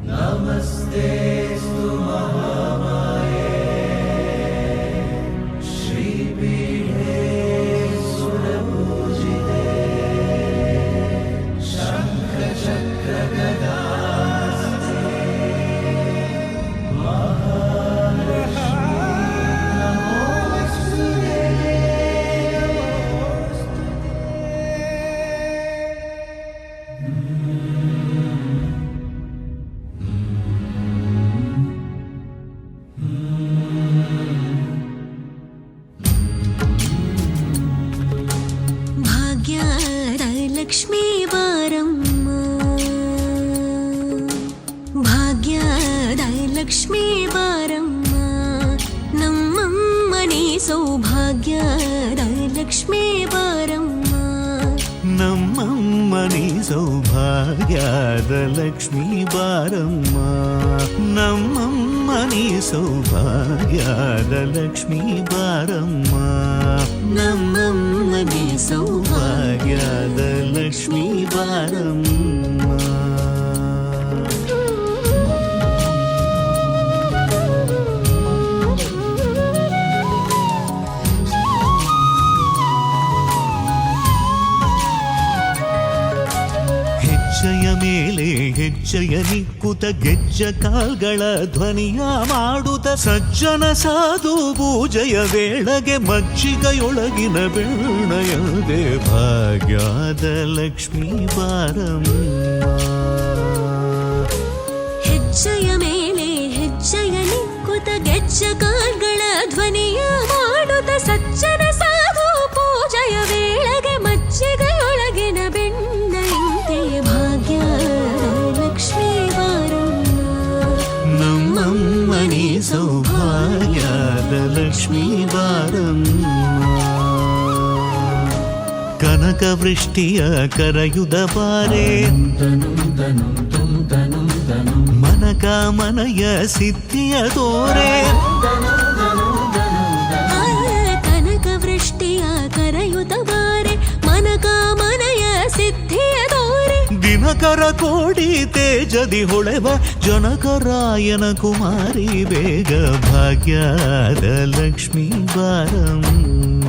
नमस्तेऽस्तु महामाये श्रीपीठे सुरपूजिते शङ्खचक्रगदास्ते महालक्ष्मी नमोऽस्तुते। ಭಾಗ್ಯದ ಲಕ್ಷ್ಮೀ ಬಾರಮ್ಮ, ಭಾಗ್ಯದ ಲಕ್ಷ್ಮೀ ಬಾರಮ್ಮ, ನಮ್ಮಮ್ಮನೇ ಸೌಭಾಗ್ಯದ ಲಕ್ಷ್ಮೀ ಬಾರಮ್ಮ, ನಮ್ಮಮ್ಮನಿ ಸೌಭಾಗ್ಯದ ಲಕ್ಷ್ಮೀ ಬಾರಮ್ಮ, ನಮ್ಮಮ್ಮನಿ ಸೌಭಾಗ್ಯದ ಲಕ್ಷ್ಮೀ ಬಾರಮ್ಮ, ನಮ್ಮಮ್ಮನಿ ಸೌಭಾಗ್ಯದ ಲಕ್ಷ್ಮೀ ಬಾರಮ್ಮ. ಹೆಜ್ಜೆಯ ಮೇಲೆ ಹೆಜ್ಜೆಯ ನಿಕ್ಕುತ ಗೆಜ್ಜ ಕಾಲ್ಗಳ ಧ್ವನಿಯ ಮಾಡುತ್ತ ಸಜ್ಜನ ಸಾಧು ಪೂಜೆಯ ವೇಳೆಗೆ ಮಜ್ಜಿಗೆಯೊಳಗಿನ ಬೆಣ್ಣಯದೆ ಭಾಗ್ಯದ ಲಕ್ಷ್ಮೀ ಬಾರಮ್ಮ. ಹೆಜ್ಜೆಯ ಮೇಲೆ ಹೆಜ್ಜೆಯ ನಿಕ್ಕುತ ಗೆಜ್ಜ ಕಾಲ್ಗಳ ಧ್ವನಿಯ ಮಾಡುತ್ತ ಸಜ್ಜನ ಸಾಧು ಪೂಜೆಯ ವೇಳೆಗೆ ಮಜ್ಜಿಗೆಯೊಳಗಿನ ಬೆಣ್ಣೆಯಂತೆ ಭಾಗ್ಯದ ಲಕ್ಷ್ಮೀ ಬಾರಮ್ಮ, ನಮ್ಮಮ್ಮನಿ ಸೌಭಾಗ್ಯದ ಲಕ್ಷ್ಮೀ ಬಾರಮ್ಮ. ಕನಕ ವೃಷ್ಟಿಯ ಕರೆಯುದ ಬಾರೆ ಮನಕ ಮನಯ ಸಿದ್ಧಿಯ ತೋರೆ, ಕನಕ ವೃಷ್ಟಿಯ ಕರೆಯುತ ಬಾರೆ ಮನಕ ಮನಯ ಸಿದ್ಧಿಯ ತೋರೆ, ದಿನಕರ ಕೋಡಿ ತೇಜದಿ ಹೊಳೆವ ಜನಕರಾಯನ ಕುಮಾರಿ ಬೇಗ ಭಾಗ್ಯದ ಲಕ್ಷ್ಮೀ ಬಾರಮ್ಮ.